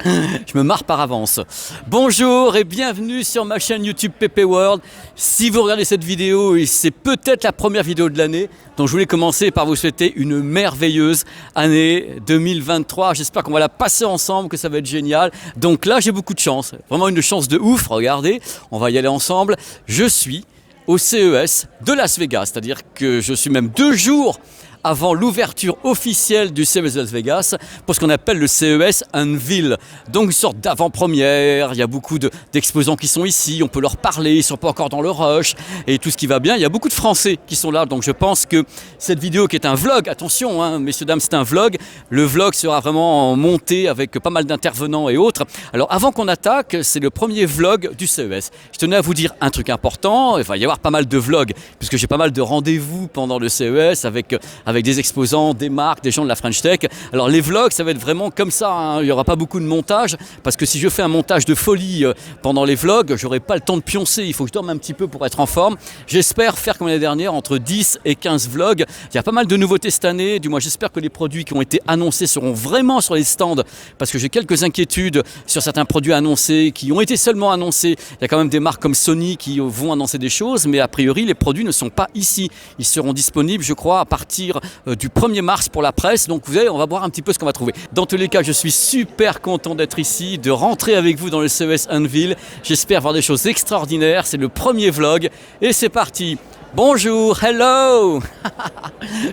Je me marre par avance. Bonjour et bienvenue sur ma chaîne YouTube PP World. Si vous regardez cette vidéo, c'est peut-être la première vidéo de l'année. Donc je voulais commencer par vous souhaiter une merveilleuse année 2023. J'espère qu'on va la passer ensemble, que ça va être génial. Donc là, j'ai beaucoup de chance. Vraiment une chance de ouf. Regardez, on va y aller ensemble. Je suis au CES de Las Vegas. C'est-à-dire que je suis même 2 jours avant l'ouverture officielle du CES de Las Vegas pour ce qu'on appelle le CES Unveil. Donc une sorte d'avant-première, il y a beaucoup d'exposants qui sont ici, on peut leur parler, ils ne sont pas encore dans le rush et tout ce qui va bien. Il y a beaucoup de Français qui sont là, donc je pense que cette vidéo qui est un vlog, attention hein, messieurs, dames, c'est un vlog, le vlog sera vraiment monté avec pas mal d'intervenants et autres. Alors avant qu'on attaque, c'est le premier vlog du CES. Je tenais à vous dire un truc important, il va y avoir pas mal de vlogs, puisque j'ai pas mal de rendez-vous pendant le CES avec des exposants, des marques, des gens de la French Tech. Alors les vlogs, ça va être vraiment comme ça, hein. Il n'y aura pas beaucoup de montage, parce que si je fais un montage de folie pendant les vlogs, j'aurai pas le temps de pioncer, il faut que je dorme un petit peu pour être en forme. J'espère faire comme l'année dernière, entre 10 et 15 vlogs. Il y a pas mal de nouveautés cette année, du moins j'espère que les produits qui ont été annoncés seront vraiment sur les stands, parce que j'ai quelques inquiétudes sur certains produits annoncés, qui ont été seulement annoncés. Il y a quand même des marques comme Sony qui vont annoncer des choses, mais a priori les produits ne sont pas ici. Ils seront disponibles, je crois, à partir du 1er mars pour la presse. Donc vous allez, on va voir un petit peu ce qu'on va trouver. Dans tous les cas, je suis super content d'être ici, de rentrer avec vous dans le CES Unveil. J'espère voir des choses extraordinaires. C'est le premier vlog et c'est parti. Bonjour, hello.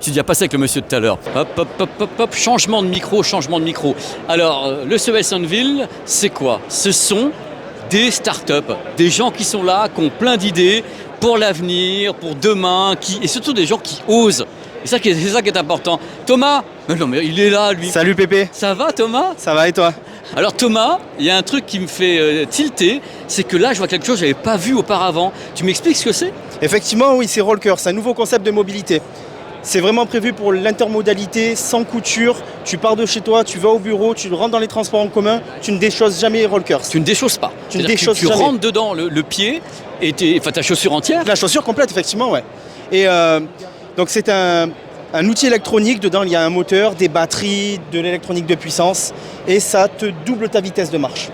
J'ai déjà passé avec le monsieur tout à l'heure. Hop, hop, hop, hop, hop, changement de micro, changement de micro. Alors, le CES Unveil, c'est quoi? Ce sont des startups, des gens qui sont là, qui ont plein d'idées pour l'avenir, pour demain, et surtout des gens qui osent. C'est ça qui est important. Thomas, non mais il est là lui. Salut Pépé. Ça va Thomas? Ça va et toi? Alors Thomas, il y a un truc qui me fait tilter, c'est que là je vois quelque chose que je n'avais pas vu auparavant. Tu m'expliques ce que c'est? Effectivement oui, c'est Rollkur, c'est un nouveau concept de mobilité. C'est vraiment prévu pour l'intermodalité, sans couture. Tu pars de chez toi, tu vas au bureau, tu rentres dans les transports en commun, tu ne déchausses jamais Rollkur. Tu ne déchausses pas. Tu ne déchausses jamais. Tu rentres dedans le pied et ta chaussure entière? La chaussure complète effectivement, ouais. Et donc c'est un outil électronique, dedans il y a un moteur, des batteries, de l'électronique de puissance et ça te double ta vitesse de marche.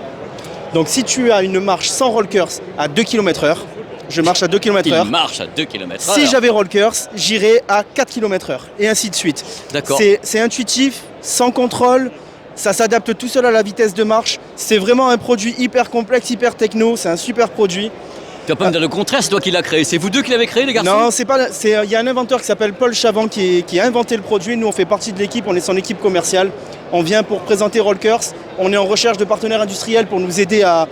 Donc si tu as une marche sans Rollkur à 2 km/h, je marche à 2 km/h. Il marche à 2 km/h. Si j'avais Rollkur, j'irais à 4 km/h et ainsi de suite. D'accord. C'est intuitif, sans contrôle, ça s'adapte tout seul à la vitesse de marche. C'est vraiment un produit hyper complexe, hyper techno, c'est un super produit. Tu vas pas me dire le contraire, c'est toi qui l'as créé. C'est vous deux qui l'avez créé les garçons? Non, il y a un inventeur qui s'appelle Paul Chavant qui a inventé le produit. Nous on fait partie de l'équipe, on est son équipe commerciale. On vient pour présenter Rollkur. On est en recherche de partenaires industriels pour nous aider à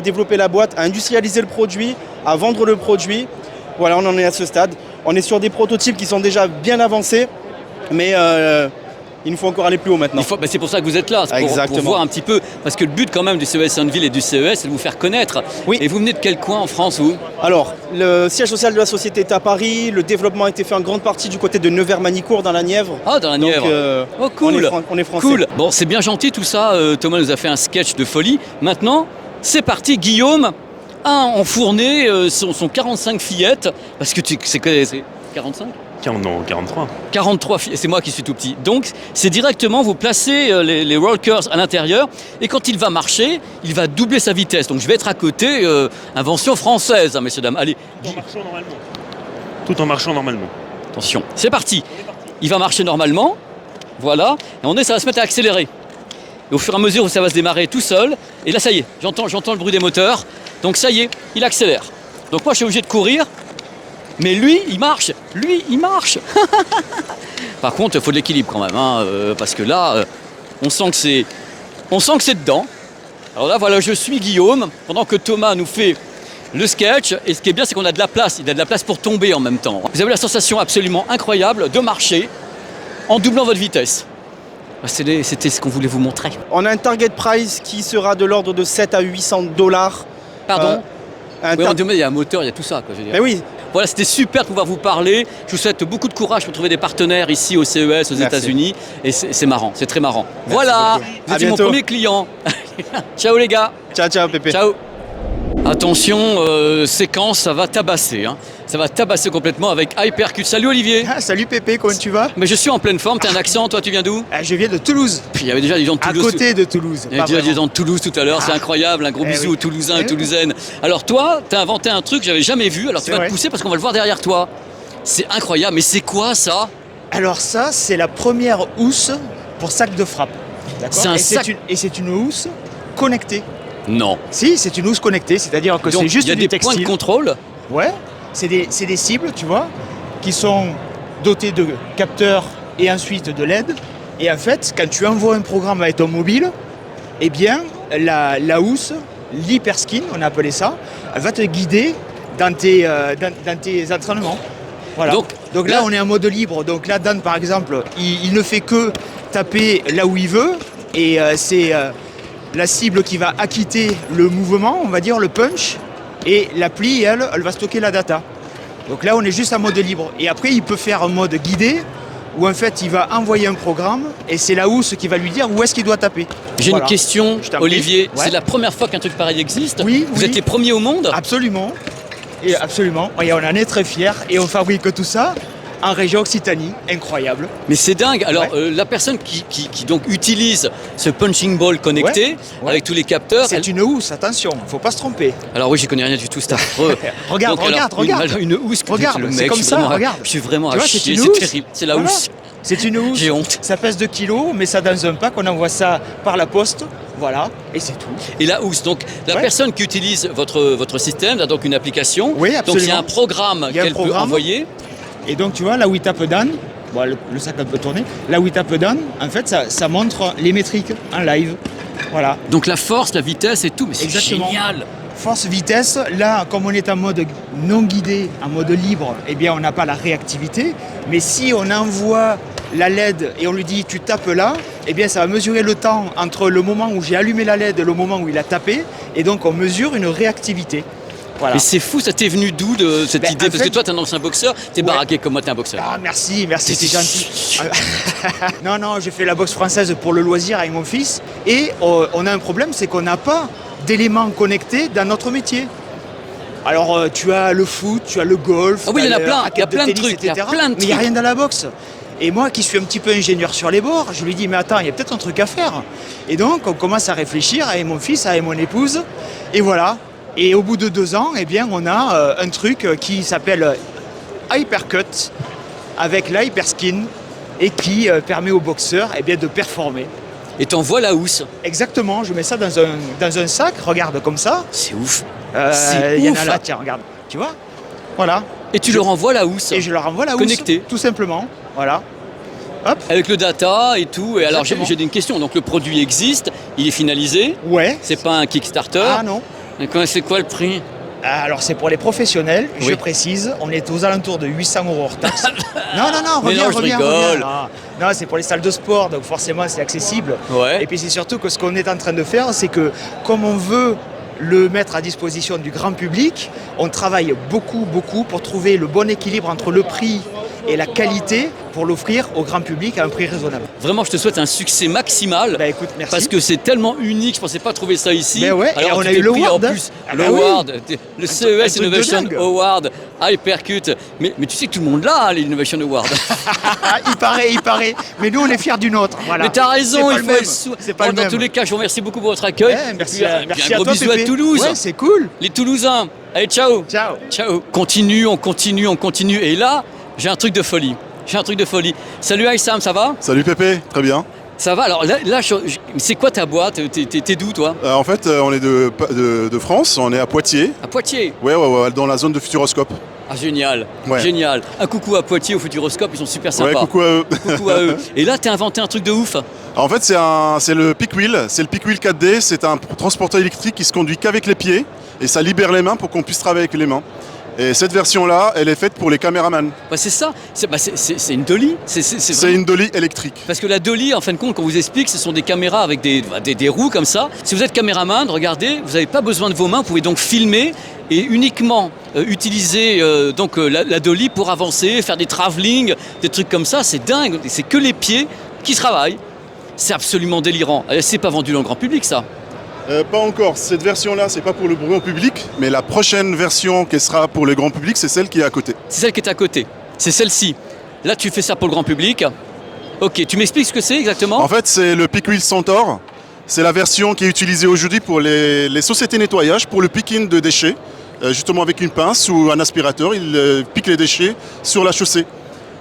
développer la boîte, à industrialiser le produit, à vendre le produit. Voilà, on en est à ce stade. On est sur des prototypes qui sont déjà bien avancés, mais il nous faut encore aller plus haut maintenant. C'est pour ça que vous êtes là, pour voir un petit peu, parce que le but quand même du CES Unveil et du CES, c'est de vous faire connaître. Oui. Et vous venez de quel coin en France, vous? Alors, le siège social de la société est à Paris, le développement a été fait en grande partie du côté de Nevers-Manicourt dans la Nièvre. Ah, dans la Nièvre. Donc, oh cool. On est français. Cool. Bon, c'est bien gentil tout ça, Thomas nous a fait un sketch de folie. Maintenant, c'est parti, Guillaume a enfourné son 45 fillettes, parce que c'est 45? Non, 43. 43 filles, c'est moi qui suis tout petit. Donc, c'est directement, vous placez les Rollkur à l'intérieur, et quand il va marcher, il va doubler sa vitesse. Donc, je vais être à côté, invention française, hein, messieurs, dames. Allez. Tout en marchant normalement. Attention, c'est parti. Il va marcher normalement, voilà, et ça va se mettre à accélérer. Et au fur et à mesure où ça va se démarrer tout seul, et là, ça y est, j'entends le bruit des moteurs. Donc, ça y est, il accélère. Donc, moi, je suis obligé de courir. Mais lui, il marche. Par contre, il faut de l'équilibre quand même, hein, parce que là, on sent que c'est dedans. Alors là, voilà, je suis Guillaume, pendant que Thomas nous fait le sketch. Et ce qui est bien, c'est qu'on a de la place. Il a de la place pour tomber en même temps. Vous avez la sensation absolument incroyable de marcher en doublant votre vitesse. C'était ce qu'on voulait vous montrer. On a un target price qui sera de l'ordre de 7 à 800 $. Pardon? Il y a un moteur, il y a tout ça, quoi, je veux dire. Mais oui. Voilà, c'était super de pouvoir vous parler. Je vous souhaite beaucoup de courage pour trouver des partenaires ici au CES, aux États-Unis. Et c'est marrant, c'est très marrant. Merci voilà, beaucoup. vous êtes mon premier client. Ciao les gars. Ciao, Pépé. Ciao. Attention, séquence, ça va tabasser. Hein. ça va tabasser complètement avec Hypercute. Salut Olivier. Ah, salut Pépé, comment tu vas? Mais je suis en pleine forme, t'as un accent, toi tu viens d'où? Je viens de Toulouse. Puis il y avait déjà des gens de À Toulouse. côté de Toulouse. Il y avait déjà des gens de Toulouse tout à l'heure, c'est incroyable, un gros bisou oui. aux Toulousains et oui. Toulousaines. Alors toi, t'as inventé un truc que j'avais jamais vu, alors tu C'est vas vrai. te pousser parce qu'on va le voir derrière toi. C'est incroyable, mais c'est quoi ça? Alors ça, c'est la première housse pour sac de frappe. D'accord. C'est un Et sac- c'est une housse connectée. Non. Si, c'est une housse connectée, c'est-à-dire que Donc c'est juste il y a du des points de textile. contrôle. Ouais, c'est des cibles, tu vois, qui sont dotées de capteurs et ensuite de LED. Et en fait, quand tu envoies un programme avec ton mobile, eh bien, la housse, l'hyperskin, on a appelé ça, elle va te guider dans tes entraînements. Voilà. Donc là, on est en mode libre. Donc là, Dan, par exemple, il ne fait que taper là où il veut. Et c'est la cible qui va acquitter le mouvement, on va dire le punch. Et l'appli, elle va stocker la data. Donc là, on est juste en mode libre. Et après, il peut faire un mode guidé, où en fait, il va envoyer un programme. Et c'est la housse qui va lui dire où est-ce qu'il doit taper. J'ai Voilà. une question, Je t'en prie. Olivier. Ouais. C'est la première fois qu'un truc pareil existe. Oui, Vous oui. êtes les premiers au monde. Absolument. Et absolument. Et on en est très fiers. Et on fabrique tout ça en région Occitanie. Incroyable. Mais c'est dingue. Alors, Ouais. la personne qui donc utilise ce punching ball connecté Ouais. avec tous les capteurs. C'est une housse, attention, faut pas se tromper. Alors oui, j'y connais rien du tout, c'est affreux. Regarde, Donc, alors, regarde. Une housse. Regarde, le c'est mec, comme je suis ça, vraiment- regarde. Je suis vraiment Tu à vois, c'est chier, une c'est housse. terrible. C'est la Voilà. housse. C'est une housse. J'ai honte. Ça pèse 2 kilos, on met ça dans un pack, on envoie ça par la poste. Voilà, et c'est tout. Et la housse, donc la Ouais. personne qui utilise votre système a donc une application. Oui, Donc il y a absolument. un programme Il y a un qu'elle peut programme. envoyer. Et donc tu vois, là où il tape Dan, bon, le sac un peu tourné, là où il tape Dan, en fait, ça montre les métriques en live. Voilà. Donc la force, la vitesse et tout, mais c'est Exactement. génial. Force, vitesse, là, comme on est en mode non guidé, en mode libre, eh bien, on n'a pas la réactivité. Mais si on envoie la LED et on lui dit tu tapes là, eh bien, ça va mesurer le temps entre le moment où j'ai allumé la LED et le moment où il a tapé. Et donc, on mesure une réactivité. Voilà. Mais c'est fou, ça t'est venu d'où de cette Ben, idée? en Parce que fait- toi, t'es un ancien boxeur, t'es Ouais. baraqué comme moi, t'es un boxeur. Ah, merci, c'est gentil. Non, j'ai fait la boxe française pour le loisir avec mon fils. Et on a un problème, c'est qu'on n'a pas d'éléments connectés dans notre métier. Alors, tu as le foot, tu as le golf, Ah oui, il y en a t'as plein, raquette il y a plein de tennis, trucs, il y a etc. plein de Mais il n'y a trucs. rien dans la boxe. Et moi, qui suis un petit peu ingénieur sur les bords, je lui dis, mais attends, il y a peut-être un truc à faire. Et donc, on commence à réfléchir avec mon fils, avec mon épouse. Et voilà. Et au bout de 2 ans, eh bien, on a un truc qui s'appelle Hypercut avec l'Hyperskin et qui permet aux boxeurs eh bien, de performer. Et t'envoies la housse. Exactement, je mets ça dans un sac, regarde comme ça. C'est ouf. Il y en ouf. a là, tiens, regarde. Tu vois? Voilà. Et tu leur envoies la housse. Et je leur envoie la housse. Connectée. Tout simplement. Voilà. Hop. Avec le data et tout. Et alors Exactement. j'ai une question. Donc le produit existe, il est finalisé. Ouais. C'est pas un Kickstarter. Ah non. Et c'est quoi le prix? Alors c'est pour les professionnels, je Oui. précise, on est aux alentours de 800 € hors taxe. non, Mais non, je rigole. Non, c'est pour les salles de sport, donc forcément c'est accessible. Ouais. Et puis c'est surtout que ce qu'on est en train de faire, c'est que comme on veut le mettre à disposition du grand public, on travaille beaucoup pour trouver le bon équilibre entre le prix et la qualité pour l'offrir au grand public à un prix raisonnable. Vraiment, je te souhaite un succès maximal. Bah écoute, merci. Parce que c'est tellement unique, je pensais pas trouver ça ici. Ben ouais, et alors on tu a t'es eu le pris en award, hein. plus Ah bah oui. l'award, le CES un truc de Innovation dingue. Award, Hypercut. Mais tu sais que tout le monde l'a, l'Innovation Award. Ah, il paraît. Mais nous on est fiers du nôtre. Voilà. Mais t'as raison, C'est il pas faut le être même. C'est pas le Dans même. tous les cas, je vous remercie beaucoup pour votre accueil. Ouais, merci Et puis, à, et puis merci un à gros toi, bisou à Pépé. Toulouse. Ouais, c'est cool. Les Toulousains. Allez, ciao. Ciao. Ciao. On continue. Et là, j'ai un truc de folie. Salut Aïssam, ça va? Salut Pépé, très bien. Ça va. Alors là c'est quoi ta boîte? T'es d'où toi? En fait, on est de France, on est à Poitiers. À Poitiers. Ouais, dans la zone de Futuroscope. Ah génial, Ouais. génial. Un coucou à Poitiers au Futuroscope, ils sont super Ouais, sympas. coucou à eux. Coucou à eux. Et là, t'as inventé un truc de ouf. En fait, c'est le Peak Wheel, c'est le Peak Wheel 4D, c'est un transporteur électrique qui se conduit qu'avec les pieds et ça libère les mains pour qu'on puisse travailler avec les mains. Et cette version-là, elle est faite pour les caméramans. Bah, c'est ça. C'est une dolly. C'est vraiment- une dolly électrique. Parce que la dolly, en fin de compte, qu'on vous explique, ce sont des caméras avec des roues comme ça. Si vous êtes caméraman, regardez, vous n'avez pas besoin de vos mains, vous pouvez donc filmer et uniquement utiliser la dolly pour avancer, faire des travelling, des trucs comme ça. C'est dingue. C'est que les pieds qui travaillent. C'est absolument délirant. C'est pas vendu dans le grand public, ça. Pas encore. Cette version-là, c'est pas pour le grand public, mais la prochaine version qui sera pour le grand public, c'est celle qui est à côté. C'est celle qui est à côté. C'est celle-ci. Là, tu fais ça pour le grand public. Ok, tu m'expliques ce que c'est exactement? En fait, c'est le Pickwheel Centaur. C'est la version qui est utilisée aujourd'hui pour les sociétés nettoyage, pour le picking de déchets. Justement avec une pince ou un aspirateur, il pique les déchets sur la chaussée.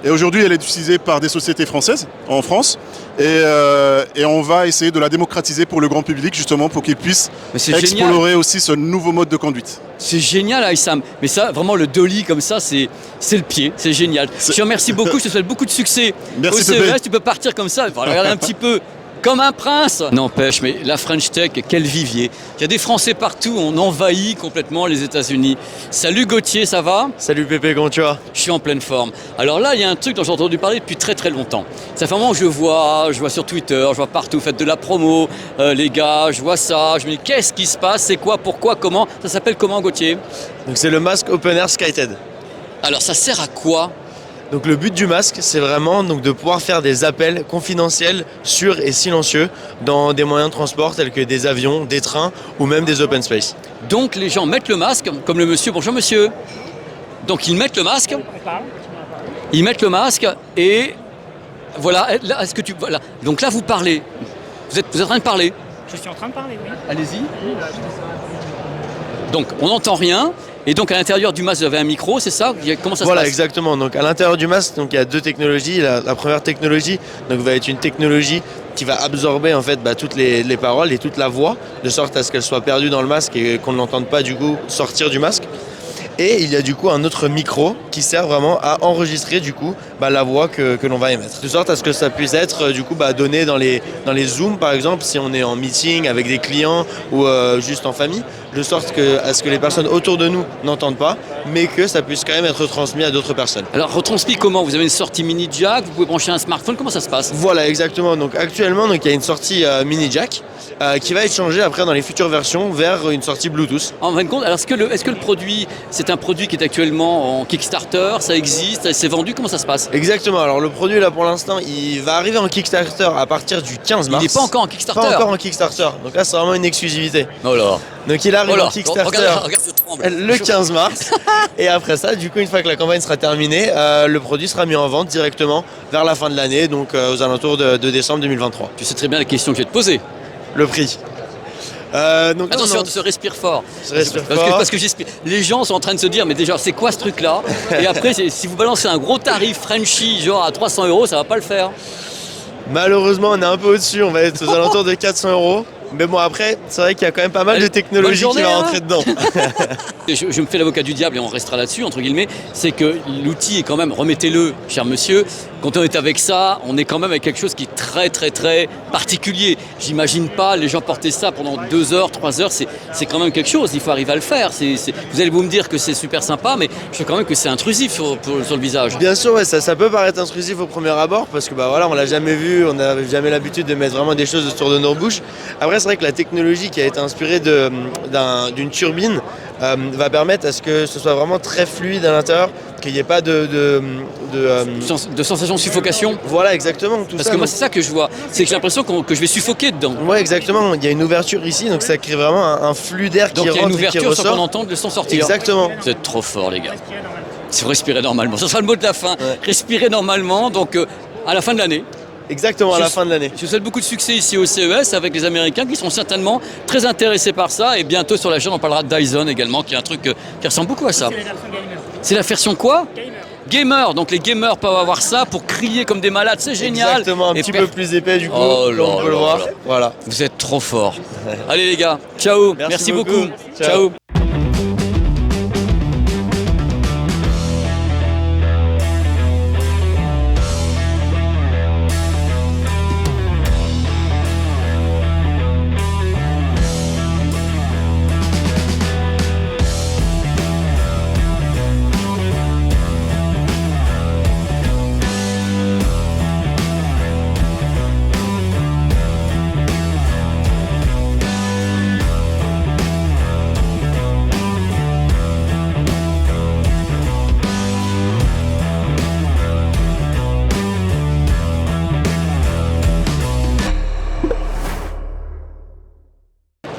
Et aujourd'hui, elle est utilisée par des sociétés françaises en France. Et on va essayer de la démocratiser pour le grand public, justement, pour qu'ils puissent explorer aussi ce nouveau mode de conduite. C'est génial, Aïssam. Mais ça, vraiment, le dolly comme ça, c'est le pied. C'est génial. Je te remercie beaucoup. Je te souhaite beaucoup de succès. Merci, au CES, tu peux partir comme ça. Regarde un petit peu. Comme un prince. N'empêche, mais la French Tech, quel vivier. Il y a des Français partout, on envahit complètement les États-Unis. Salut Gauthier, ça va? Salut Pépé, comment tu vas? Je suis en pleine forme. Alors là, il y a un truc dont j'ai entendu parler depuis très très longtemps. Ça fait un moment que je vois sur Twitter, je vois partout, faites de la promo, les gars, je vois ça, je me dis qu'est-ce qui se passe, c'est quoi, pourquoi, comment? Ça s'appelle comment, Gauthier? Donc c'est le masque Open Air SkyTed. Alors ça sert à quoi? Donc le but du masque, c'est vraiment donc, de pouvoir faire des appels confidentiels, sûrs et silencieux dans des moyens de transport tels que des avions, des trains ou même des open space. Donc les gens mettent le masque, comme le monsieur, bonjour monsieur. Donc ils mettent le masque. Ils mettent le masque et voilà. Là, est-ce que tu voilà. Donc là vous parlez. Vous êtes en train de parler. Je suis en train de parler, oui. Allez-y. Donc on n'entend rien. Et donc à l'intérieur du masque, vous avez un micro, c'est ça? Comment ça se Voilà, passe? exactement. Donc à l'intérieur du masque, donc, il y a deux technologies. La première technologie donc, va être une technologie qui va absorber en fait, toutes les paroles et toute la voix, de sorte à ce qu'elle soit perdue dans le masque et qu'on ne l'entende pas du coup sortir du masque. Et il y a du coup un autre micro qui sert vraiment à enregistrer du coup la voix que l'on va émettre. De sorte à ce que ça puisse être du coup donné dans les Zooms par exemple, si on est en meeting avec des clients ou juste en famille, de sorte à ce que les personnes autour de nous n'entendent pas, mais que ça puisse quand même être transmis à d'autres personnes. Alors retransmis comment? Vous avez une sortie mini jack, vous pouvez brancher un smartphone, comment ça se passe? Voilà, exactement. Donc actuellement, il y a une sortie mini jack qui va être changée après dans les futures versions vers une sortie Bluetooth. En fin de compte, alors est-ce que le produit, c'est un produit qui est actuellement en Kickstarter, ça existe, c'est vendu, comment ça se passe? Exactement, alors le produit là pour l'instant, il va arriver en Kickstarter à partir du 15 mars. Il n'est pas encore en Kickstarter? Pas encore en Kickstarter, donc là c'est vraiment une exclusivité. Oh là. Donc il arrive en Kickstarter regarde, je tremble. le 15 mars et après ça, du coup une fois que la campagne sera terminée, le produit sera mis en vente directement vers la fin de l'année, donc aux alentours de décembre 2023. Tu sais très bien la question que je vais te poser. Le prix. Donc, attention, non. se respire fort. Respire parce que les gens sont en train de se dire, mais déjà, c'est quoi ce truc-là? Et après, si vous balancez un gros tarif Frenchy, genre à 300 €, ça va pas le faire. Malheureusement, on est un peu au-dessus, on va être aux alentours de 400 €. Mais bon, après, c'est vrai qu'il y a quand même pas mal de technologie journée, qui va rentrer dedans. Je me fais l'avocat du diable et on restera là-dessus, entre guillemets. C'est que l'outil est quand même, remettez-le, cher monsieur, quand on est avec ça, on est quand même avec quelque chose qui est très, très, très particulier. J'imagine pas les gens porter ça pendant 2 heures, 3 heures, c'est quand même quelque chose. Il faut arriver à le faire. Vous allez vous me dire que c'est super sympa, mais je trouve quand même que c'est intrusif sur le visage. Bien sûr, ouais, ça peut paraître intrusif au premier abord parce que voilà, on l'a jamais vu, on n'a jamais l'habitude de mettre vraiment des choses autour de nos bouches. Après, c'est vrai que la technologie qui a été inspirée d'une turbine va permettre à ce que ce soit vraiment très fluide à l'intérieur, qu'il n'y ait pas de sensation de suffocation. Voilà, exactement. Parce que moi, c'est ça que je vois. C'est que j'ai l'impression que je vais suffoquer dedans. Ouais, exactement. Il y a une ouverture ici, donc ça crée vraiment un flux d'air qui rentre et qui ressort. Donc il y a une ouverture sans qu'on entende le son sortir. Exactement. Vous êtes trop fort, les gars. Il faut respirer normalement. Ce sera le mot de la fin. Ouais. Respirer normalement, donc à la fin de l'année. Exactement, à la fin de l'année. Je vous souhaite beaucoup de succès ici au CES avec les Américains qui sont certainement très intéressés par ça. Et bientôt sur la chaîne, on parlera de Dyson également, qui est un truc qui ressemble beaucoup à ça. C'est la version gamer. C'est la version quoi? Gamer. Donc les gamers peuvent avoir ça pour crier comme des malades, c'est génial. Exactement, un petit peu plus épais du coup, on peut le voir. Voilà. Vous êtes trop forts. Allez les gars, ciao. Merci beaucoup. Ciao.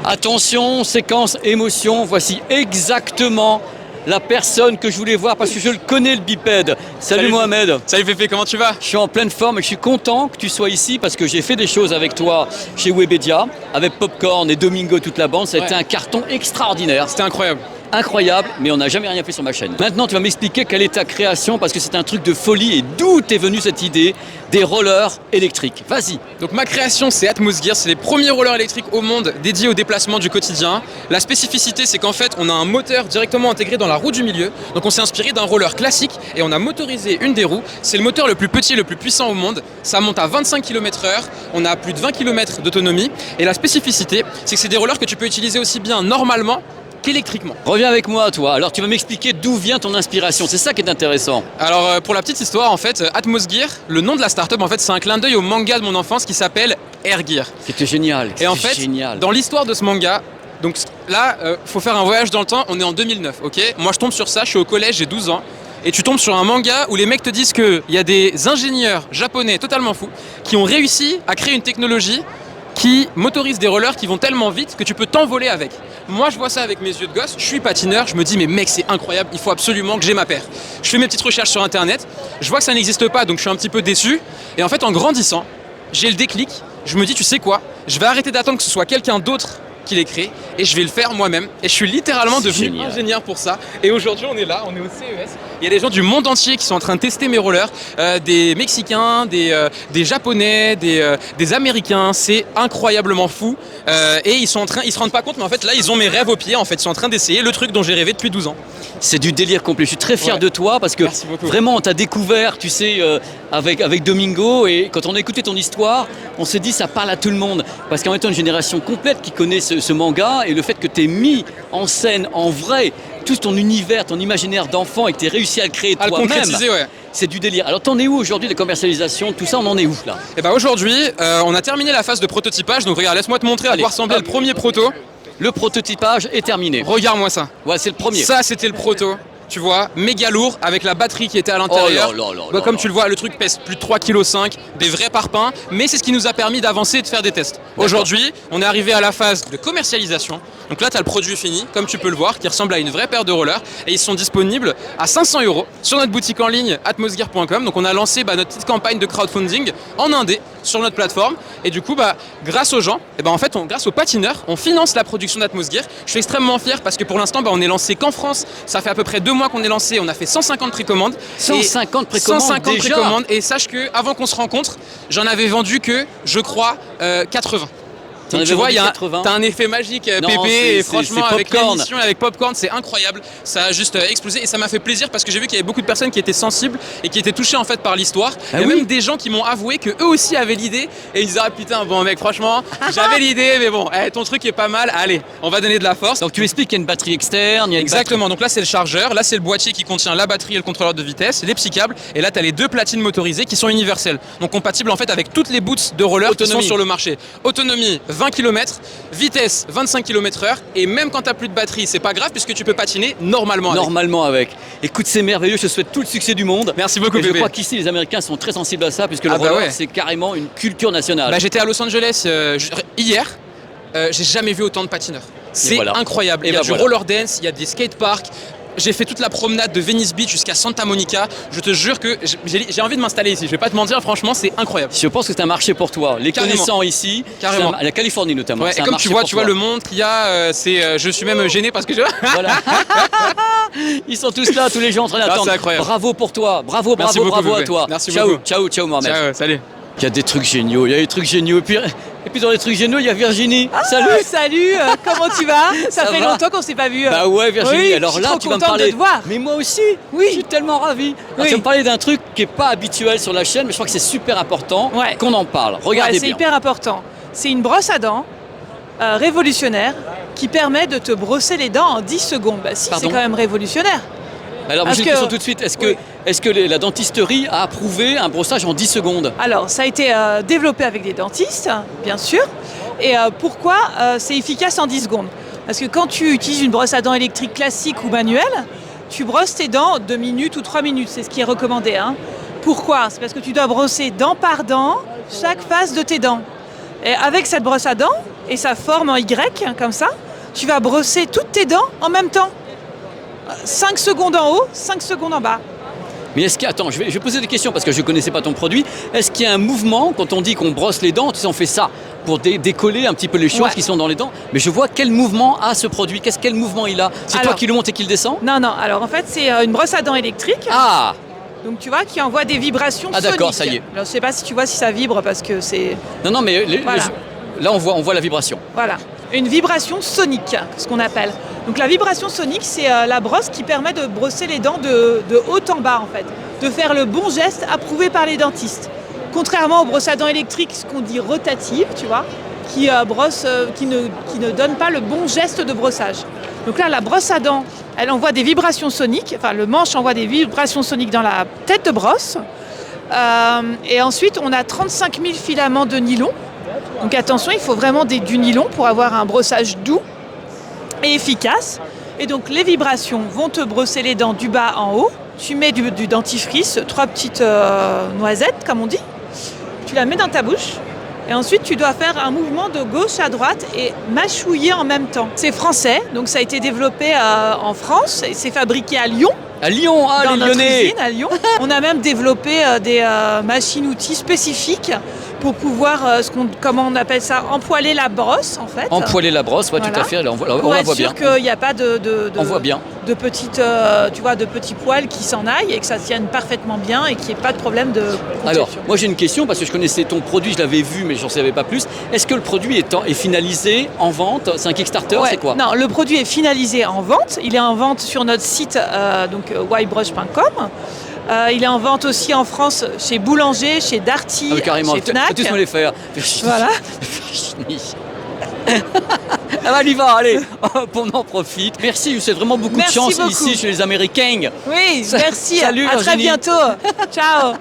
Attention, séquence émotion, voici exactement la personne que je voulais voir parce que je le connais, le bipède. Salut Mohamed. Salut Pépé, comment tu vas? Je suis en pleine forme et je suis content que tu sois ici parce que j'ai fait des choses avec toi chez Webedia, avec Popcorn et Domingo, toute la bande. Ça a été un carton extraordinaire. C'était incroyable. Incroyable, mais on n'a jamais rien fait sur ma chaîne. Maintenant, tu vas m'expliquer quelle est ta création parce que c'est un truc de folie et d'où t'es venue cette idée des rollers électriques. Vas-y. Donc ma création, c'est Atmosgear, c'est les premiers rollers électriques au monde dédiés au déplacement du quotidien. La spécificité, c'est qu'en fait, on a un moteur directement intégré dans la roue du milieu. Donc on s'est inspiré d'un roller classique et on a motorisé une des roues. C'est le moteur le plus petit et le plus puissant au monde. Ça monte à 25 km/h, on a plus de 20 km d'autonomie. Et la spécificité, c'est que c'est des rollers que tu peux utiliser aussi bien normalement qu'électriquement. Reviens avec moi, toi. Alors, tu vas m'expliquer d'où vient ton inspiration. C'est ça qui est intéressant. Alors, pour la petite histoire, en fait, Atmosgear, le nom de la startup, en fait, c'est un clin d'œil au manga de mon enfance qui s'appelle Air Gear. C'était génial. Et en fait, dans l'histoire de ce manga, donc là, faut faire un voyage dans le temps. On est en 2009, ok? Moi, je tombe sur ça. Je suis au collège, j'ai 12 ans. Et tu tombes sur un manga où les mecs te disent qu'il y a des ingénieurs japonais totalement fous qui ont réussi à créer une technologie qui motorise des rollers qui vont tellement vite que tu peux t'envoler avec. Moi, je vois ça avec mes yeux de gosse, je suis patineur, je me dis mais mec, c'est incroyable, il faut absolument que j'ai ma paire. Je fais mes petites recherches sur internet, je vois que ça n'existe pas, donc je suis un petit peu déçu. Et en fait, en grandissant, j'ai le déclic, je me dis tu sais quoi, je vais arrêter d'attendre que ce soit quelqu'un d'autre qui l'ait créé et je vais le faire moi-même. Et je suis littéralement devenu ingénieur pour ça. Et aujourd'hui, on est là, on est au CES. Il y a des gens du monde entier qui sont en train de tester mes rollers, des Mexicains, des Japonais, des Américains. C'est incroyablement fou. Et ils se rendent pas compte, mais en fait là, ils ont mes rêves aux pieds. En fait, ils sont en train d'essayer le truc dont j'ai rêvé depuis 12 ans. C'est du délire complet. Je suis très fier de toi parce que vraiment, on t'a découvert, tu sais, avec Domingo. Et quand on a écouté ton histoire, on s'est dit ça parle à tout le monde. Parce qu'en étant une génération complète qui connaît ce manga et le fait que tu aies mis en scène, en vrai, tout ton univers, ton imaginaire d'enfant et que tu aies réussi à le créer toi-même, c'est du délire. Alors t'en es où aujourd'hui, la commercialisation, tout ça, on en est où là? Et bah aujourd'hui, on a terminé la phase de prototypage. Donc regarde, laisse-moi te montrer à quoi ressemblait le premier proto. Le prototypage est terminé. Regarde-moi ça. Ouais, c'est le premier. Ça, c'était le proto. Tu vois, méga lourd avec la batterie qui était à l'intérieur. Comme tu le vois, le truc pèse plus de 3,5 kg, des vrais parpaings, mais c'est ce qui nous a permis d'avancer et de faire des tests. Aujourd'hui, on est arrivé à la phase de commercialisation. Donc là, tu as le produit fini, comme tu peux le voir, qui ressemble à une vraie paire de rollers et ils sont disponibles à 500 € sur notre boutique en ligne atmosgear.com. Donc on a lancé notre petite campagne de crowdfunding en indé sur notre plateforme et du coup, grâce aux gens, grâce aux patineurs, on finance la production d'Atmosgear. Je suis extrêmement fier parce que pour l'instant, on est lancé qu'en France. Ça fait à peu près 2 mois qu'on est lancé, on a fait 150 précommandes. 150 précommandes 150 déjà. précommandes. Et sache que avant qu'on se rencontre, j'en avais vendu que, je crois, 80. Donc, tu vois, t'as un effet magique, Pépé, et franchement, avec l'émission, avec Popcorn, c'est incroyable. Ça a juste explosé et ça m'a fait plaisir parce que j'ai vu qu'il y avait beaucoup de personnes qui étaient sensibles et qui étaient touchées en fait par l'histoire. Il y a même des gens qui m'ont avoué que eux aussi avaient l'idée et ils disaient ah putain, bon mec, franchement, j'avais l'idée, mais bon, ton truc est pas mal, allez, on va donner de la force. Donc tu expliques qu'il y a une batterie externe, Exactement, donc là c'est le chargeur, là c'est le boîtier qui contient la batterie et le contrôleur de vitesse, les petits câbles, et là tu as les 2 platines motorisées qui sont universelles, donc compatibles en fait avec toutes les boots de roller qui sont sur le marché. Autonomie 20 km, vitesse 25 km/h, et même quand tu n'as plus de batterie, c'est pas grave puisque tu peux patiner normalement avec. Écoute, c'est merveilleux, je te souhaite tout le succès du monde. Merci beaucoup, Pépé. Je crois qu'ici les Américains sont très sensibles à ça puisque le roller c'est carrément une culture nationale. J'étais à Los Angeles hier, j'ai jamais vu autant de patineurs. C'est incroyable. Il y a du roller dance, il y a des skateparks. J'ai fait toute la promenade de Venice Beach jusqu'à Santa Monica. Je te jure que j'ai envie de m'installer ici. Je vais pas te mentir, franchement, c'est incroyable. Je pense que c'est un marché pour toi. Les connaissants ici, la Californie notamment. Et comme tu vois le monde qu'il y a, je suis même gêné parce que ils sont tous là, tous les gens en train d'attendre. C'est incroyable. Bravo pour toi. Bravo à toi. Merci beaucoup. Ciao Mohamed. Ciao, salut. Il y a des trucs géniaux, Et puis dans les trucs géniaux, il y a Virginie. Salut, comment tu vas? Ça fait longtemps qu'on s'est pas vu. Bah ouais Virginie, oui, alors là tu vas me parler. De te voir. Mais moi aussi, je suis tellement ravi. Alors, tu vas me parler d'un truc qui n'est pas habituel sur la chaîne, mais je crois que c'est super important qu'on en parle. Regardez bien. C'est hyper important. C'est une brosse à dents révolutionnaire qui permet de te brosser les dents en 10 secondes. Bah si, c'est quand même révolutionnaire. Alors, j'ai une question tout de suite. Est-ce que la dentisterie a approuvé un brossage en 10 secondes? Alors, ça a été développé avec des dentistes, bien sûr. Et pourquoi c'est efficace en 10 secondes? Parce que quand tu utilises une brosse à dents électrique classique ou manuelle, tu brosses tes dents 2 minutes ou 3 minutes. C'est ce qui est recommandé. Pourquoi? C'est parce que tu dois brosser dent par dent chaque face de tes dents. Et avec cette brosse à dents, et ça forme en Y, comme ça. Tu vas brosser toutes tes dents en même temps. 5 secondes en haut, 5 secondes en bas. Mais est-ce qu'il y a... Attends, je vais poser des questions parce que je ne connaissais pas ton produit. Est-ce qu'il y a un mouvement, quand on dit qu'on brosse les dents, tu sais, on fait ça pour décoller un petit peu les choses qui sont dans les dents. Mais je vois quel mouvement a ce produit. Quel mouvement il a? C'est toi qui le monte et qui le descend? Non, alors en fait, c'est une brosse à dents électrique. Ah! Donc tu vois, qui envoie des vibrations soniques. Ah d'accord, ça y est. Alors, je ne sais pas si tu vois si ça vibre parce que c'est... Non, mais voilà. Là, on voit la vibration. Voilà, une vibration sonique, ce qu'on appelle. Donc la vibration sonique, c'est la brosse qui permet de brosser les dents de haut en bas, en fait. De faire le bon geste approuvé par les dentistes. Contrairement aux brosses à dents électriques, ce qu'on dit rotatives, tu vois, qui ne donne pas le bon geste de brossage. Donc là, la brosse à dents, elle envoie des vibrations soniques, enfin le manche envoie des vibrations soniques dans la tête de brosse. Et ensuite, on a 35 000 filaments de nylon. Donc attention, il faut vraiment du nylon pour avoir un brossage doux et efficace. Et donc les vibrations vont te brosser les dents du bas en haut. Tu mets du dentifrice, 3 petites noisettes, comme on dit. Tu la mets dans ta bouche. Et ensuite, tu dois faire un mouvement de gauche à droite et mâchouiller en même temps. C'est français, donc ça a été développé en France et c'est fabriqué à Lyon. À Lyon, dans les notre Lyonnais. usine à Lyon. On a même développé des machines-outils spécifiques pour pouvoir, comment on appelle ça, empoiler la brosse en fait. Empoiler la brosse, ouais, Voilà. tout à fait. Là, on Pour la être voit sûr bien. qu'il n'y a pas de On voit bien. petites, tu vois, de petits poils qui s'en aillent et que ça tienne parfaitement bien et qu'il n'y ait pas de problème de conception. Alors, moi j'ai une question parce que je connaissais ton produit, je l'avais vu mais j'en savais pas plus. Est-ce que le produit est finalisé en vente? C'est un Kickstarter, Ouais. c'est quoi? Non, le produit est finalisé en vente. Il est en vente sur notre site, ybrush.com. Il est en vente aussi en France chez Boulanger, chez Darty, Ah oui, carrément, chez Fnac. tous me les faire. Voilà. Ah bah, on y va, allez, on en profite. Merci, c'est vraiment beaucoup Merci de chance beaucoup. ici chez les Américains. Oui, merci. Salut, à très Virginie. bientôt. Ciao.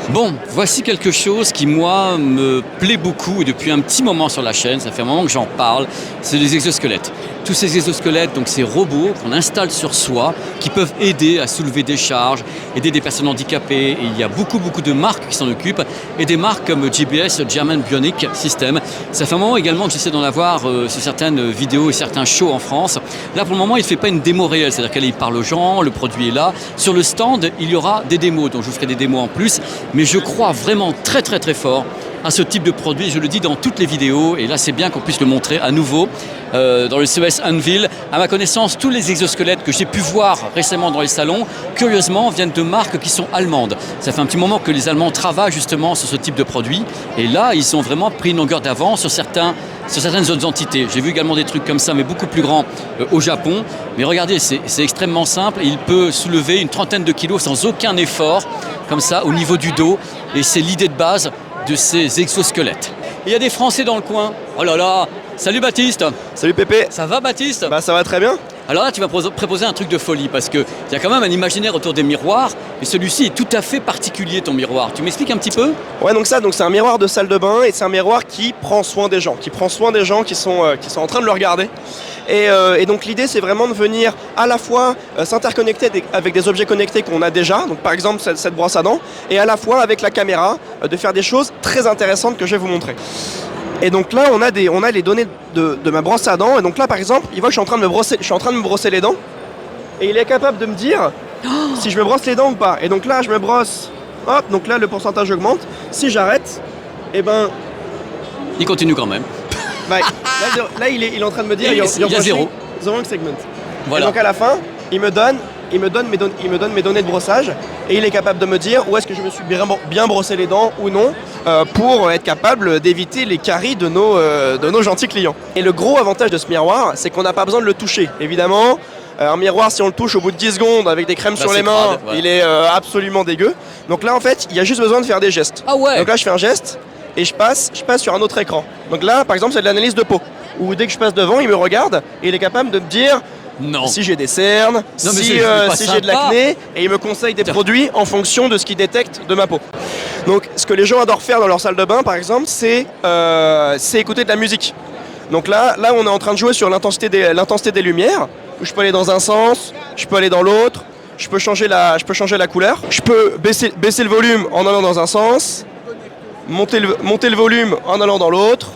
Bon, voici quelque chose qui, moi, me plaît beaucoup et depuis un petit moment sur la chaîne, ça fait un moment que j'en parle, c'est les exosquelettes. Tous ces exosquelettes, donc ces robots qu'on installe sur soi, qui peuvent aider à soulever des charges, aider des personnes handicapées. Et il y a beaucoup de marques qui s'en occupent et des marques comme GBS, German Bionic System. Ça fait un moment également que j'essaie d'en avoir sur certaines vidéos et certains shows en France. Là, pour le moment, il ne fait pas une démo réelle, c'est-à-dire qu'il parle aux gens, le produit est là. Sur le stand, il y aura des démos, donc je vous ferai des démos en plus. Mais je crois vraiment très fort à ce type de produit, je le dis dans toutes les vidéos, et là c'est bien qu'on puisse le montrer à nouveau dans le CES Unveil. À ma connaissance, tous les exosquelettes que j'ai pu voir récemment dans les salons, curieusement, viennent de marques qui sont allemandes. Ça fait un petit moment que les Allemands travaillent justement sur ce type de produit, et là ils ont vraiment pris une longueur d'avance sur certaines autres entités. J'ai vu également des trucs comme ça, mais beaucoup plus grands au Japon. Mais regardez, c'est extrêmement simple, il peut soulever une 30aine de kilos sans aucun effort, comme ça, au niveau du dos, et c'est l'idée de base de ces exosquelettes. Il y a des Français dans le coin. Oh là là. Salut Baptiste. Salut Pépé. Ça va Baptiste? Bah ça va très bien. Alors là tu vas proposer un truc de folie parce qu'il y a quand même un imaginaire autour des miroirs et celui-ci est tout à fait particulier, ton miroir. Tu m'expliques un petit peu? Ouais, donc c'est un miroir de salle de bain et c'est un miroir qui prend soin des gens, qui sont en train de le regarder. Et donc l'idée c'est vraiment de venir à la fois s'interconnecter avec des objets connectés qu'on a déjà, donc par exemple cette brosse à dents, et à la fois avec la caméra de faire des choses très intéressantes que je vais vous montrer. Et donc là on a les données de ma brosse à dents, et donc là par exemple il voit que je suis en train de me brosser les dents, et il est capable de me dire si je me brosse les dents ou pas. Et donc là je me brosse, hop, donc là le pourcentage augmente. Si j'arrête, et ben il continue quand même. Là il est en train de me dire il y a zéro segment. Voilà. Et donc à la fin il me donne mes données de brossage, et il est capable de me dire où est-ce que je me suis bien brossé les dents ou non, pour être capable d'éviter les caries de nos gentils clients. Et le gros avantage de ce miroir, c'est qu'on n'a pas besoin de le toucher. Évidemment, un miroir, si on le touche au bout de 10 secondes avec des crèmes sur les mains, crade, ouais. Il est absolument dégueu. Donc là en fait, il y a juste besoin de faire des gestes. Ah ouais. Donc là je fais un geste et je passe sur un autre écran. Donc là par exemple c'est de l'analyse de peau, où dès que je passe devant, il me regarde et il est capable de me dire non. Si j'ai des cernes, si j'ai de l'acné, et il me conseille des produits en fonction de ce qu'il détecte de ma peau. Donc ce que les gens adorent faire dans leur salle de bain par exemple, c'est écouter de la musique. Donc là on est en train de jouer sur l'intensité des lumières, où je peux aller dans un sens, je peux aller dans l'autre, je peux changer la couleur, je peux baisser le volume en allant dans un sens, monter le volume en allant dans l'autre,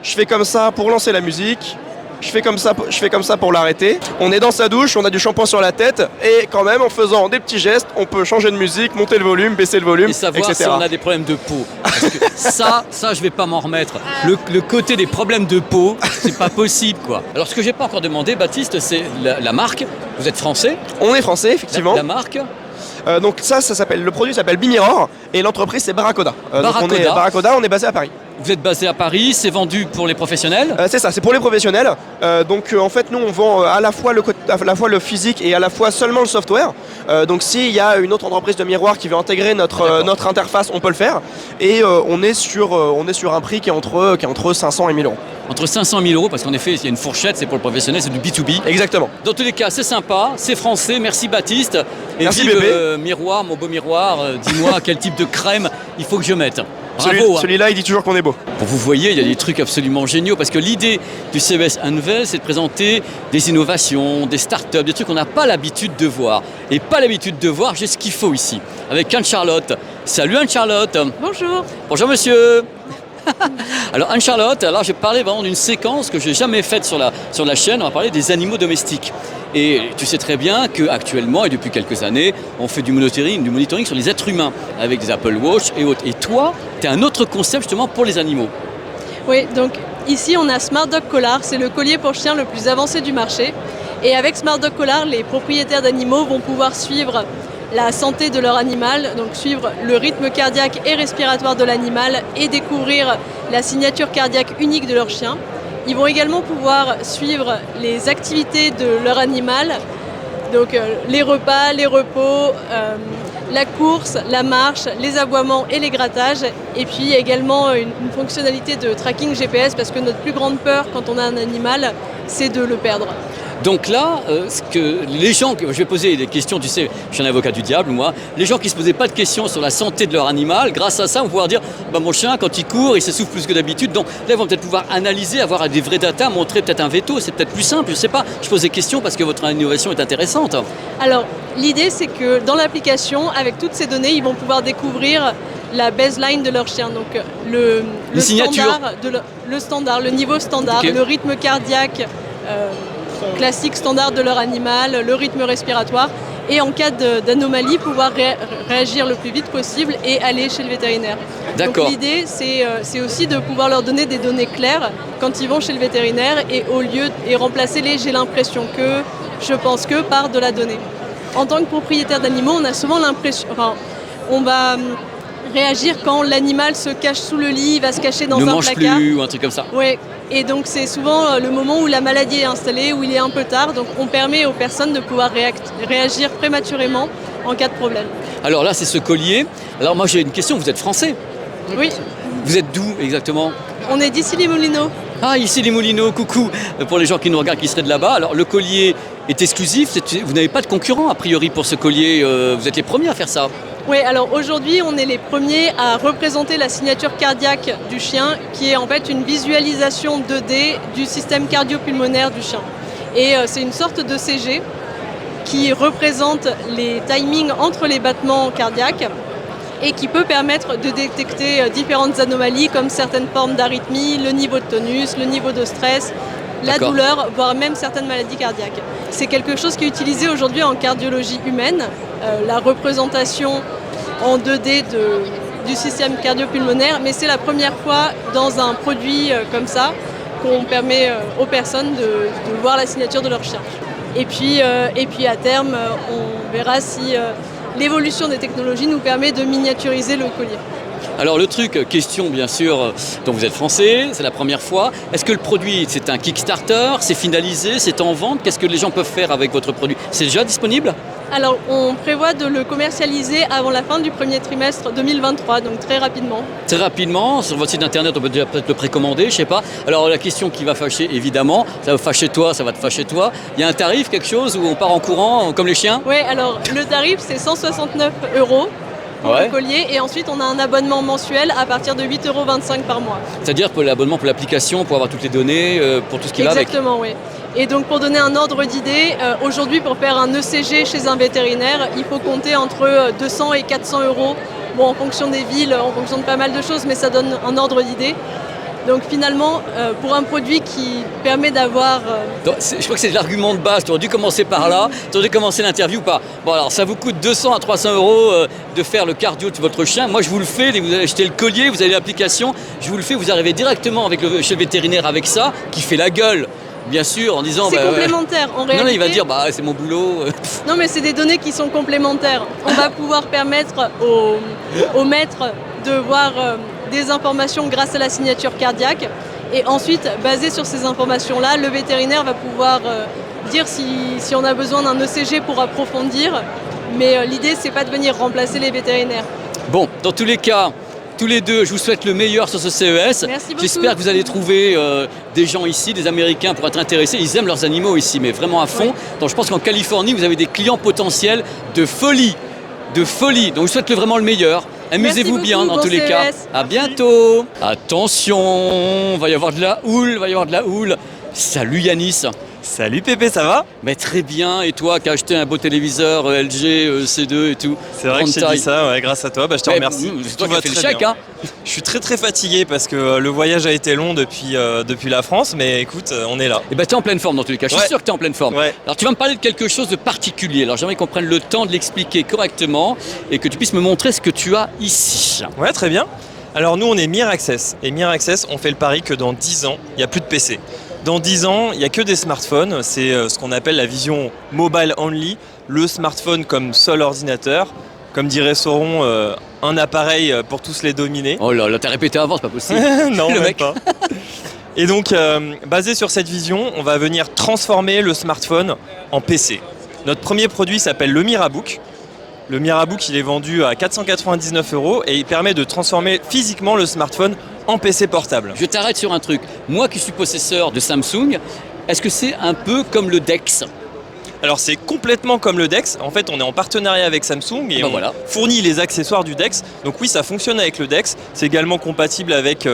je fais comme ça pour lancer la musique, je fais comme ça pour l'arrêter. On est dans sa douche, on a du shampoing sur la tête et quand même en faisant des petits gestes, on peut changer de musique, monter le volume, baisser le volume, Et savoir etc. si on a des problèmes de peau. Parce que ça je vais pas m'en remettre. Le côté des problèmes de peau, c'est pas possible quoi. Alors ce que j'ai pas encore demandé, Baptiste, c'est la marque. Vous êtes français? On est français effectivement. La marque? Donc ça s'appelle, le produit s'appelle Bimirror et l'entreprise c'est Barracoda. Barracoda. On est basé à Paris. Vous êtes basé à Paris, c'est vendu pour les professionnels? C'est ça, c'est pour les professionnels. En fait nous on vend à la fois le physique et à la fois seulement le software. Donc s'il y a une autre entreprise de miroir qui veut intégrer notre interface, on peut le faire. Et on est sur un prix qui est entre 500 et 1000 euros. Entre 500 et 1000 euros, parce qu'en effet, il y a une fourchette, c'est pour le professionnel, c'est du B2B. Exactement. Dans tous les cas, c'est sympa, c'est français, merci Baptiste. Et merci vive, bébé. Miroir, mon beau miroir, dis-moi quel type de crème il faut que je mette. Bravo. Celui-là, il dit toujours qu'on est beau. Vous voyez, il y a des trucs absolument géniaux, parce que l'idée du CES Unveil, c'est de présenter des innovations, des startups, des trucs qu'on n'a pas l'habitude de voir. Et pas l'habitude de voir, j'ai ce qu'il faut ici, avec Anne-Charlotte. Salut Anne-Charlotte. Bonjour. Bonjour monsieur. Alors Anne-Charlotte, alors j'ai parlé vraiment d'une séquence que je n'ai jamais faite sur la chaîne, on va parler des animaux domestiques. Et tu sais très bien qu'actuellement et depuis quelques années, on fait du monitoring sur les êtres humains avec des Apple Watch et autres. Et toi, tu as un autre concept justement pour les animaux. Oui, donc ici on a Smart Dog Collar, c'est le collier pour chien le plus avancé du marché. Et avec Smart Dog Collar, les propriétaires d'animaux vont pouvoir suivre la santé de leur animal, donc suivre le rythme cardiaque et respiratoire de l'animal et découvrir la signature cardiaque unique de leur chien. Ils vont également pouvoir suivre les activités de leur animal, donc les repas, les repos, la course, la marche, les aboiements et les grattages. Et puis également une fonctionnalité de tracking GPS parce que notre plus grande peur quand on a un animal, c'est de le perdre. Donc là, ce que les gens, je vais poser des questions, tu sais, je suis un avocat du diable, moi, les gens qui ne se posaient pas de questions sur la santé de leur animal, grâce à ça, vont pouvoir dire, bah, mon chien, quand il court, il s'essouffle plus que d'habitude, donc là, ils vont peut-être pouvoir analyser, avoir des vrais data, montrer peut-être un veto, c'est peut-être plus simple, je ne sais pas, je pose des questions parce que votre innovation est intéressante. Alors, l'idée, c'est que dans l'application, avec toutes ces données, ils vont pouvoir découvrir la baseline de leur chien, donc le standard, le niveau standard, Okay. le rythme cardiaque classique standard de leur animal, le rythme respiratoire et en cas d'anomalie pouvoir réagir le plus vite possible et aller chez le vétérinaire. D'accord. Donc l'idée c'est aussi de pouvoir leur donner des données claires quand ils vont chez le vétérinaire et remplacer les j'ai l'impression que, je pense que par de la donnée. En tant que propriétaire d'animaux, on a souvent l'impression, on va réagir quand l'animal se cache sous le lit, va se cacher dans un placard. Ne mange plus ou un truc comme ça. Oui, et donc c'est souvent le moment où la maladie est installée, où il est un peu tard, donc on permet aux personnes de pouvoir réagir prématurément en cas de problème. Alors là, c'est ce collier. Alors moi, j'ai une question, vous êtes français? Oui. Vous êtes d'où exactement? On est d'ici les Moulineaux. Ah, ici les Moulineaux, coucou. Pour les gens qui nous regardent, qui seraient de là-bas, alors le collier est exclusif, vous n'avez pas de concurrent a priori pour ce collier, vous êtes les premiers à faire ça. Oui, alors aujourd'hui, on est les premiers à représenter la signature cardiaque du chien, qui est en fait une visualisation 2D du système cardio-pulmonaire du chien. Et c'est une sorte de CG qui représente les timings entre les battements cardiaques et qui peut permettre de détecter différentes anomalies comme certaines formes d'arythmie, le niveau de tonus, le niveau de stress, la douleur, voire même certaines maladies cardiaques. C'est quelque chose qui est utilisé aujourd'hui en cardiologie humaine, la représentation en 2D du système cardio-pulmonaire, mais c'est la première fois dans un produit comme ça qu'on permet aux personnes de voir la signature de leur chien. Et puis à terme, on verra si l'évolution des technologies nous permet de miniaturiser le collier. Alors le truc, question bien sûr, donc vous êtes français, c'est la première fois. Est-ce que le produit, c'est un Kickstarter, c'est finalisé, c'est en vente? Qu'est-ce que les gens peuvent faire avec votre produit? C'est déjà disponible? Alors on prévoit de le commercialiser avant la fin du premier trimestre 2023, donc très rapidement. Très rapidement, sur votre site internet, on peut déjà peut-être le précommander, je sais pas. Alors la question qui va fâcher, évidemment, ça va fâcher toi, ça va te fâcher toi. Il y a un tarif, quelque chose où on part en courant, comme les chiens? Oui, alors le tarif c'est 169 € pour le collier et ensuite on a un abonnement mensuel à partir de 8,25 € par mois. C'est-à-dire pour l'abonnement pour l'application, pour avoir toutes les données, pour tout ce qui va avec? Exactement, oui. Et donc pour donner un ordre d'idée, aujourd'hui pour faire un ECG chez un vétérinaire, il faut compter entre 200 et 400 €. Bon, en fonction des villes, en fonction de pas mal de choses, mais ça donne un ordre d'idée. Donc finalement, pour un produit qui permet d'avoir... Je crois que c'est l'argument de base, tu aurais dû commencer par là, tu aurais dû commencer l'interview par... Bon alors ça vous coûte 200 à 300 euros de faire le cardio de votre chien, moi je vous le fais, vous allez acheter le collier, vous avez l'application, je vous le fais, vous arrivez directement chez le vétérinaire avec ça, qui fait la guelle. Bien sûr, en disant... C'est complémentaire, en réalité. Non, il va dire, c'est mon boulot. Non, mais c'est des données qui sont complémentaires. On va pouvoir permettre au maître de voir des informations grâce à la signature cardiaque. Et ensuite, basé sur ces informations-là, le vétérinaire va pouvoir dire si on a besoin d'un ECG pour approfondir. Mais l'idée, c'est pas de venir remplacer les vétérinaires. Bon, dans tous les cas... Tous les deux, je vous souhaite le meilleur sur ce CES. Merci beaucoup. J'espère que vous allez trouver des gens ici, des Américains pour être intéressés. Ils aiment leurs animaux ici, mais vraiment à fond. Oui. Donc je pense qu'en Californie, vous avez des clients potentiels de folie. De folie. Donc je vous souhaite vraiment le meilleur. Amusez-vous bien dans tous les cas. À bientôt. Attention, va y avoir de la houle, Salut Yanis. Salut Pépé, ça va? Mais très bien, et toi qui as acheté un beau téléviseur LG C2 et tout? C'est vrai que je t'ai dit ça, ouais, grâce à toi, je te remercie. C'est toi qui as fait le chèque, hein? Je suis très fatigué parce que le voyage a été long depuis la France, mais écoute, on est là. Et t'es en pleine forme dans tous les cas, je suis sûr que t'es en pleine forme. Ouais. Alors tu vas me parler de quelque chose de particulier, alors j'aimerais qu'on prenne le temps de l'expliquer correctement et que tu puisses me montrer ce que tu as ici. Ouais, très bien. Alors nous on est Mir Access, et Mir Access on fait le pari que dans 10 ans, il n'y a plus de PC. Dans 10 ans, il n'y a que des smartphones, c'est ce qu'on appelle la vision mobile only, le smartphone comme seul ordinateur, comme dirait Sauron, un appareil pour tous les dominer. Oh là là, t'as répété avant, c'est pas possible. Non, même pas. Et donc, basé sur cette vision, on va venir transformer le smartphone en PC. Notre premier produit s'appelle le Mirabook. Le Mirabook, il est vendu à 499 € et il permet de transformer physiquement le smartphone en PC portable. Je t'arrête sur un truc. Moi qui suis possesseur de Samsung, est-ce que c'est un peu comme le DeX? Alors c'est complètement comme le DeX. En fait, on est en partenariat avec Samsung et on fournit les accessoires du DeX. Donc oui, ça fonctionne avec le DeX. C'est également compatible avec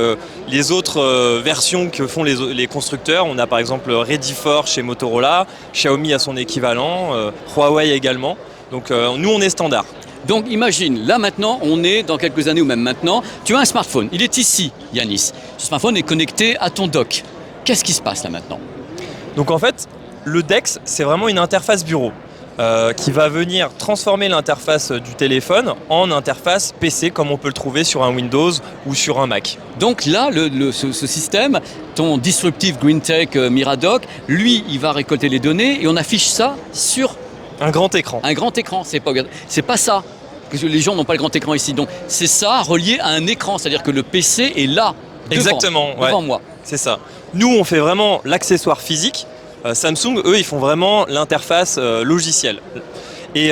les autres versions que font les constructeurs. On a par exemple Ready4 chez Motorola, Xiaomi a son équivalent, Huawei également. Donc nous, on est standard. Donc imagine, là maintenant, on est dans quelques années ou même maintenant, tu as un smartphone, il est ici, Yanis. Ce smartphone est connecté à ton dock. Qu'est-ce qui se passe là maintenant? Donc en fait, le DeX, c'est vraiment une interface bureau qui va venir transformer l'interface du téléphone en interface PC comme on peut le trouver sur un Windows ou sur un Mac. Donc là, ce système, ton Disruptive Green Tech Miradock, lui, il va récolter les données et on affiche ça sur... un grand écran. Un grand écran, c'est pas ça. Parce que les gens n'ont pas le grand écran ici. Donc c'est ça relié à un écran, c'est-à-dire que le PC est là, devant moi. C'est ça. Nous, on fait vraiment l'accessoire physique. Samsung, eux, ils font vraiment l'interface logicielle. Et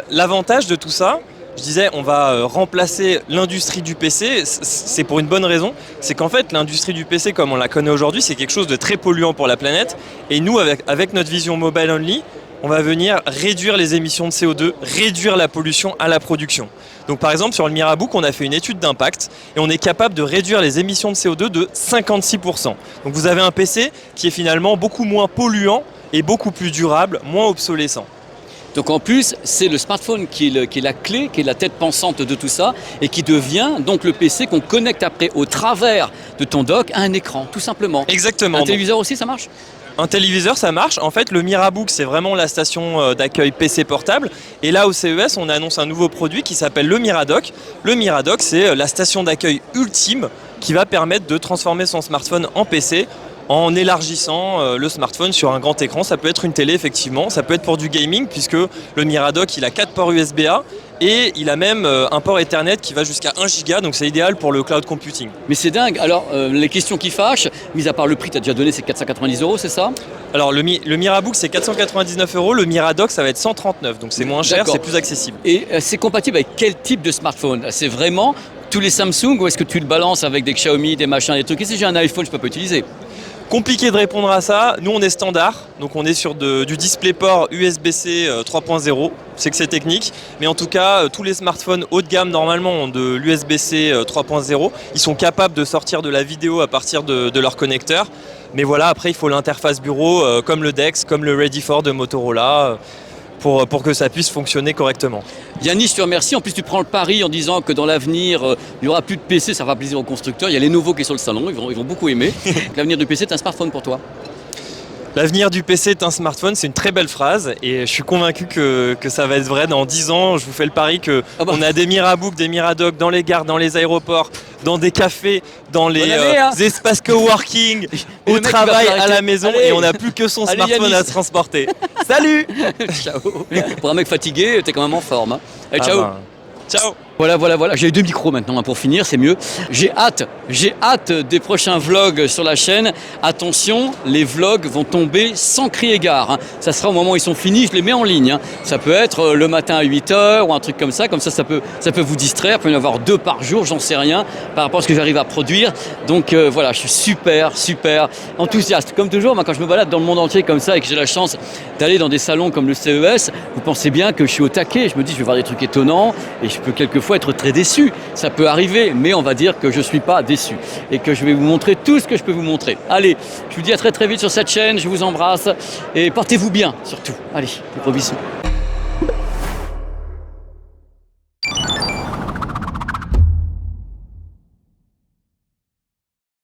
l'avantage de tout ça, je disais, on va remplacer l'industrie du PC, c'est pour une bonne raison, c'est qu'en fait, l'industrie du PC, comme on la connaît aujourd'hui, c'est quelque chose de très polluant pour la planète. Et nous, avec notre vision mobile only, on va venir réduire les émissions de CO2, réduire la pollution à la production. Donc par exemple, sur le Mirabook, on a fait une étude d'impact et on est capable de réduire les émissions de CO2 de 56%. Donc vous avez un PC qui est finalement beaucoup moins polluant et beaucoup plus durable, moins obsolescent. Donc en plus, c'est le smartphone qui est la clé, qui est la tête pensante de tout ça et qui devient donc le PC qu'on connecte après au travers de ton dock à un écran, tout simplement. Exactement. Un téléviseur aussi, ça marche ? Un téléviseur, ça marche. En fait, le Mirabook, c'est vraiment la station d'accueil PC portable. Et là, au CES, on annonce un nouveau produit qui s'appelle le Miradock. Le Miradock, c'est la station d'accueil ultime qui va permettre de transformer son smartphone en PC en élargissant le smartphone sur un grand écran. Ça peut être une télé, effectivement. Ça peut être pour du gaming, puisque le Miradock, il a 4 ports USB-A. Et il a même un port Ethernet qui va jusqu'à 1 giga, donc c'est idéal pour le cloud computing. Mais c'est dingue. Alors, les questions qui fâchent, mis à part le prix, tu as déjà donné, c'est 490 €, c'est ça? Alors, le Mirabook, c'est 499 €. Le Miradock, ça va être 139, donc c'est moins cher, c'est plus accessible. Et c'est compatible avec quel type de smartphone? C'est vraiment tous les Samsung ou est-ce que tu le balances avec des Xiaomi, des machins, des trucs? Et si j'ai un iPhone, je peux pas utiliser? Compliqué de répondre à ça. Nous, on est standard, donc on est sur du DisplayPort USB-C 3.0. C'est que c'est technique, mais en tout cas, tous les smartphones haut de gamme normalement ont de l'USB-C 3.0. Ils sont capables de sortir de la vidéo à partir de leur connecteur. Mais voilà, après, il faut l'interface bureau comme le DeX, comme le Ready4 de Motorola. pour que ça puisse fonctionner correctement. Yanis, je te remercie. En plus, tu prends le pari en disant que dans l'avenir, il n'y aura plus de PC, ça fera plaisir aux constructeurs. Il y a les nouveaux qui sont sur le salon, ils vont beaucoup aimer. L'avenir du PC, c'est un smartphone pour toi. L'avenir du PC est un smartphone, c'est une très belle phrase et je suis convaincu que ça va être vrai dans 10 ans. Je vous fais le pari qu'on a des Mirabook, des Miradoc dans les gares, dans les aéroports, dans des cafés, dans les espaces coworking, au travail, à la maison et on n'a plus que son smartphone Yanis. à se transporter. Salut. Ciao. Pour un mec fatigué, t'es quand même en forme. Hein. Allez, ciao. Ciao. Voilà. J'ai 2 micros maintenant pour finir, c'est mieux. J'ai hâte des prochains vlogs sur la chaîne. Attention, les vlogs vont tomber sans crier gare. Hein. Ça sera au moment où ils sont finis, je les mets en ligne. Hein. Ça peut être le matin à 8h ou un truc comme ça. Comme ça peut vous distraire. Il peut y en avoir 2 par jour, j'en sais rien, par rapport à ce que j'arrive à produire. Donc voilà, je suis super enthousiaste. Comme toujours, moi, quand je me balade dans le monde entier comme ça et que j'ai la chance d'aller dans des salons comme le CES, vous pensez bien que je suis au taquet. Je me dis, je vais voir des trucs étonnants et je peux quelquefois être très déçu, ça peut arriver, mais on va dire que je ne suis pas déçu et que je vais vous montrer tout ce que je peux vous montrer. Allez, je vous dis à très vite sur cette chaîne, je vous embrasse et portez-vous bien surtout. Allez, gros bisous.